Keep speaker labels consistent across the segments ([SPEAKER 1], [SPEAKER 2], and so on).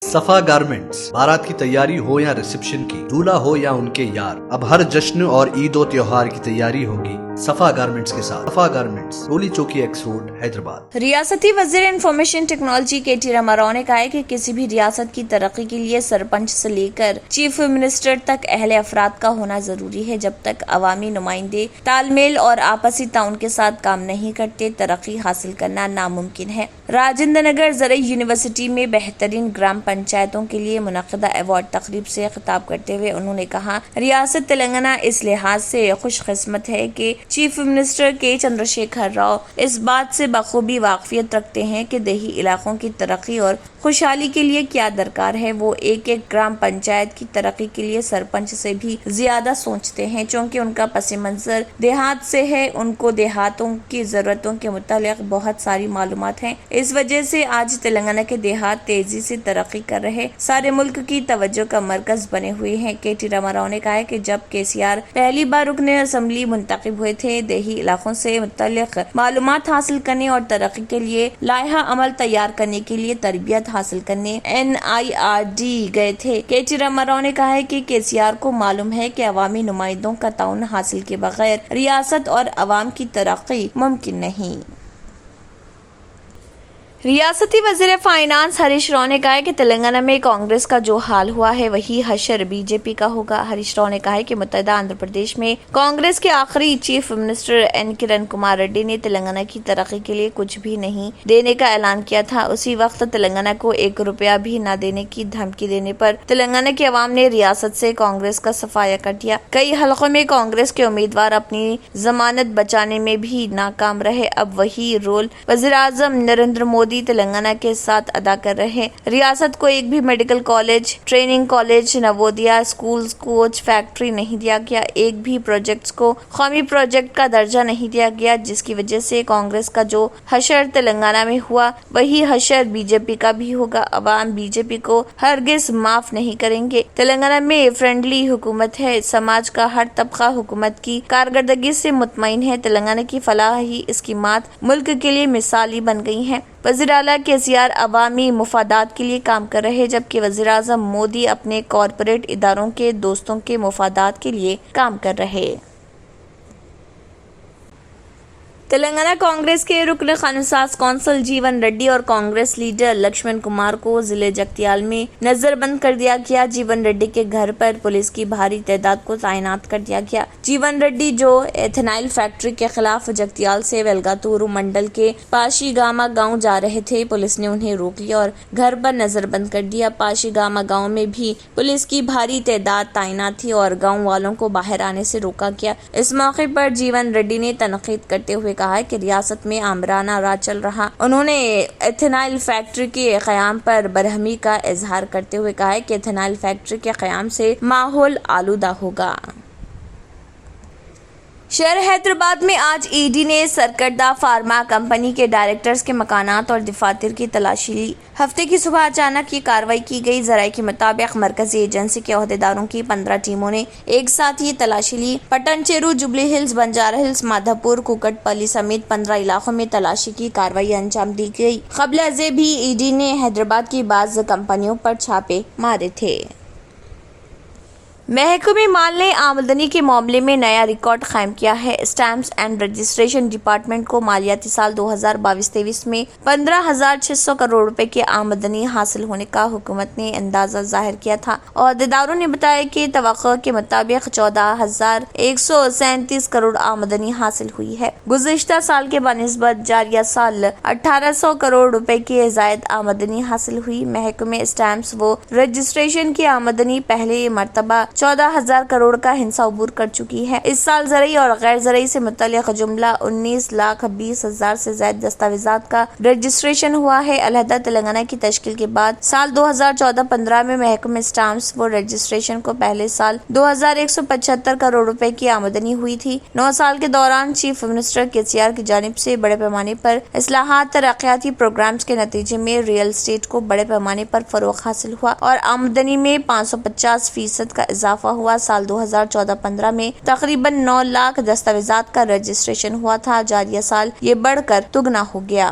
[SPEAKER 1] صفا گارمنٹس، بارات کی تیاری ہو یا ریسپشن کی، دولہا ہو یا ان کے یار، اب ہر جشن اور عید و تہوار کی تیاری ہوگی صفا گارمنٹس کے ساتھ۔ صفا گارمنٹس، رولی چوکی ایکس روڈ، حیدرآباد۔
[SPEAKER 2] ریاستی وزیر انفارمیشن ٹیکنالوجی کے ٹی راما راؤ نے کہا ہے کہ کسی بھی ریاست کی ترقی کے لیے سرپنچ سے لے کر چیف منسٹر تک اہل افراد کا ہونا ضروری ہے۔ جب تک عوامی نمائندے تال میل اور آپسی تعاون کے ساتھ کام نہیں کرتے، ترقی حاصل کرنا ناممکن ہے۔ راجندر نگر زرعی یونیورسٹی میں بہترین گرام پنچایتوں کے لیے منعقدہ ایوارڈ تقریب سے خطاب کرتے ہوئے انہوں نے کہا، ریاست تلنگانہ اس لحاظ سے خوش قسمت ہے کہ چیف منسٹر کے چندر شیکھر راؤ اس بات سے بخوبی واقفیت رکھتے ہیں کہ دیہی علاقوں کی ترقی اور خوشحالی کے لیے کیا درکار ہے۔ وہ ایک ایک گرام پنچایت کی ترقی کے لیے سرپنچ سے بھی زیادہ سوچتے ہیں، چونکہ ان کا پس منظر دیہات سے ہے۔ ان کو دیہاتوں کی ضرورتوں کے متعلق بہت ساری معلومات ہیں۔ اس وجہ سے آج تلنگانہ کے دیہات تیزی سے ترقی کر رہے، سارے ملک کی توجہ کا مرکز بنے ہوئے ہیں۔ کے ٹی راما راؤ نے کہا ہے کہ جب KCR پہلی بار رکن اسمبلی منتخب ہوئے تھے، دیہی علاقوں سے متعلق معلومات حاصل کرنے اور ترقی کے لیے لائحہ عمل تیار کرنے کے لیے تربیت حاصل کرنے NIRD گئے تھے۔ کے ٹی راما راؤ نے کہا ہے کہ KCR کو معلوم ہے کہ عوامی نمائندوں کا تعاون حاصل کے بغیر ریاست اور عوام کی ترقی ممکن نہیں۔ ریاستی وزیر فائنانس ہریش راؤ نے کہا ہے کہ تلنگانہ میں کانگریس کا جو حال ہوا ہے وہی حشر BJP کا ہوگا۔ ہریش راؤ نے کہا ہے کہ متحدہ آندھرا پردیش میں کانگریس کے آخری چیف منسٹر N کرن کمار ریڈی نے تلنگانہ کی ترقی کے لیے کچھ بھی نہیں دینے کا اعلان کیا تھا۔ اسی وقت تلنگانہ کو 1 روپیہ بھی نہ دینے کی دھمکی دینے پر تلنگانہ کے عوام نے ریاست سے کانگریس کا صفایا کر دیا۔ کئی حلقوں میں کانگریس کے امیدوار اپنی ضمانت بچانے میں بھی ناکام رہے۔ اب وہی رول وزیراعظم نریندر مودی تلنگانہ کے ساتھ ادا کر رہے۔ ریاست کو ایک بھی medical college, training college, Navodaya schools, coach factory نہیں دیا گیا۔ ایک بھی پروجیکٹس کو قومی پروجیکٹ کا درجہ نہیں دیا گیا، جس کی وجہ سے کانگریس کا جو حشر تلنگانہ میں ہوا وہی حشر BJP کا بھی ہوگا۔ عوام BJP کو ہرگز معاف نہیں کریں گے۔ تلنگانہ میں فرینڈلی حکومت ہے، سماج کا ہر طبقہ حکومت کی کارکردگی سے مطمئن ہے۔ تلنگانہ کی فلاحی اسکیمات ملک کے لیے مثالی بن گئی ہیں۔ وزیر اعلیٰ KCR عوامی مفادات کے لیے کام کر رہے، جبکہ وزیر اعظم مودی اپنے کارپوریٹ اداروں کے دوستوں کے مفادات کے لیے کام کر رہے۔ تلنگانہ کانگریس کے رکن قانون ساز کونسل جیون ریڈی اور کانگریس لیڈر لکشمن کمار کو ضلع جگتیال میں نظر بند کر دیا گیا۔ جیون ریڈی کے گھر پر پولیس کی بھاری تعداد کو تعینات کر دیا گیا۔ جیون ریڈی جو ایتھنائل فیکٹری کے خلاف جگتیال سے ویلگاتورو منڈل کے پاشی گاما گاؤں جا رہے تھے، پولیس نے انہیں روک لیا اور گھر پر نظر بند کر دیا۔ پاشی گاما گاؤں میں بھی پولیس کی بھاری تعداد تعینات تھی اور گاؤں والوں کو باہر آنے سے روکا گیا۔ اس موقع پر جیون ریڈی نے تنقید کرتے ہوئے کہا ہے کہ ریاست میں آمرانہ راج چل رہا۔ انہوں نے ایتھنائل فیکٹری کے قیام پر برہمی کا اظہار کرتے ہوئے کہا ہے کہ ایتھنائل فیکٹری کے قیام سے ماحول آلودہ ہوگا۔ شہر حیدرآباد میں آج ED نے سرکردہ فارما کمپنی کے ڈائریکٹرز کے مکانات اور دفاتر کی تلاشی لی۔ ہفتے کی صبح اچانک یہ کارروائی کی گئی۔ ذرائع کے مطابق مرکزی ایجنسی کے عہدیداروں کی 15 ٹیموں نے ایک ساتھ یہ تلاشی لی۔ پٹن چیرو، جوبلی ہلز، بنجارا ہلز، مادھا پور، کوکٹ پلی سمیت 15 علاقوں میں تلاشی کی کارروائی انجام دی گئی۔ قبل ازیں بھی ED نے حیدرآباد کی بعض کمپنیوں پر چھاپے مارے تھے۔ محکمہ مال نے آمدنی کے معاملے میں نیا ریکارڈ قائم کیا ہے۔ اسٹیمپس اینڈ رجسٹریشن ڈپارٹمنٹ کو مالیاتی سال 2022-23 میں 15,600 کروڑ روپے کی آمدنی حاصل ہونے کا حکومت نے اندازہ ظاہر کیا تھا۔ عہدیداروں نے بتایا کہ توقع کے مطابق 14,137 کروڑ آمدنی حاصل ہوئی ہے۔ گزشتہ سال کے بنسبت جاریہ سال 1,800 کروڑ روپے کی زائد آمدنی حاصل ہوئی۔ محکمہ اسٹیمپس و رجسٹریشن کی آمدنی پہلے مرتبہ 14,000 کروڑ کا ہنسا عبور کر چکی ہے۔ اس سال زرعی اور غیر زرعی سے متعلق جملہ 19,20,000 سے زائد دستاویزات کا رجسٹریشن ہوا ہے۔ علیحدہ تلنگانہ کی تشکیل کے بعد سال 2014-15 میں محکمہ اسٹیمپس و رجسٹریشن کو پہلے سال 2,175 کروڑ روپے کی آمدنی ہوئی تھی۔ 9 سال کے دوران چیف منسٹر KCR کی جانب سے بڑے پیمانے پر اصلاحات، ترقیاتی پروگرامز کے نتیجے میں ریئل اسٹیٹ کو بڑے پیمانے پر فروغ حاصل ہوا اور آمدنی میں 550% کا اضافہ ہوا۔ سال 2014-15 میں تقریباً 9 لاکھ دستاویزات کا رجسٹریشن ہوا تھا۔ جاریہ سال یہ بڑھ کر دگنا ہو گیا۔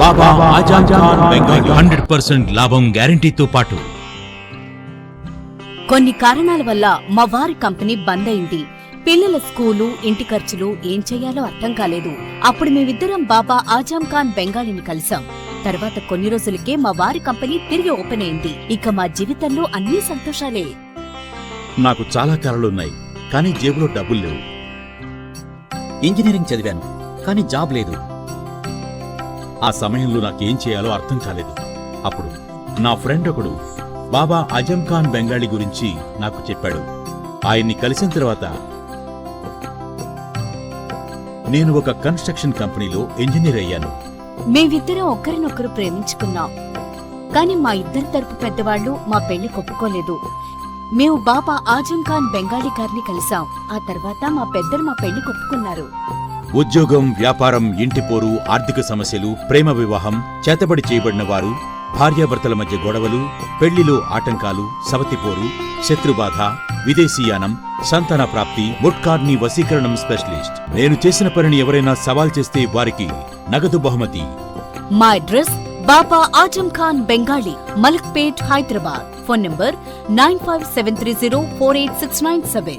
[SPEAKER 3] బాబా ఆజాం ఖాన్ బెంగాలీ 100% లాభం గ్యారంటీతో పాటు
[SPEAKER 4] కొన్ని కారణాల వల్ల మా వారి కంపెనీ బంద్ అయింది. పిల్లల స్కూలు, ఇంటి ఖర్చులు ఏం చెయ్యాలో అర్థం కాలేదు. అప్పుడు మేమిద్దరం బాబా ఆజాం ఖాన్ బెంగాలీని కలిసాం. తర్వాత కొన్ని రోజులకే మా వారి కంపెనీ తిరిగి ఓపెన్ అయింది. ఇక మా జీవితంలో అన్ని సంతోషాలే.
[SPEAKER 3] నాకు చాలా కలలున్నాయి, కానీ జేబులో డబ్బులు లేవు.
[SPEAKER 5] ఇంజనీరింగ్ చదివాను, కానీ జాబ్ లేదు.
[SPEAKER 3] ఆ సమయంలో నాకేం చేయాలో అర్థం కాలేదు. అప్పుడు నా ఫ్రెండ్ ఒకడు బాబా ఆజం ఖాన్ బెంగాలీ గురించి నాకు చెప్పాడు. ఆయన్ని కలిసిన తర్వాత నేను ఒక కన్స్ట్రక్షన్ కంపెనీలో ఇంజనీర్ అయ్యాను.
[SPEAKER 4] మేమిద్దరం ఒకరినొకరు ప్రేమించుకున్నాం. కాని మా ఇద్దరి తరపు పెద్దవాళ్లు మా పెళ్లి ఒప్పుకోలేదు. మేము బాబా ఆజం ఖాన్ బెంగాలీ గారిని కలిసాం. ఆ తర్వాత మా పెద్దలు మా పెళ్లి ఒప్పుకున్నారు.
[SPEAKER 3] ఉద్యోగం, వ్యాపారం, ఇంటి పోరు, ఆర్థిక సమస్యలు, ప్రేమ వివాహం, చేతబడి చేయబడిన వారు, భార్యాభర్తల మధ్య గొడవలు, పెళ్లిలో ఆటంకాలు, సవతిపోరు, శత్రుబాధ, విదేశీయానం, సంతాన ప్రాప్తి, ముట్కార్ని వశీకరణం స్పెషలిస్ట్. నేను చేసిన పనిని ఎవరైనా సవాల్ చేస్తే వారికి నగదు బహుమతి.
[SPEAKER 4] మా address Baba Azam Khan Bengali, Malakpet, Hyderabad. Phone number 9573048697।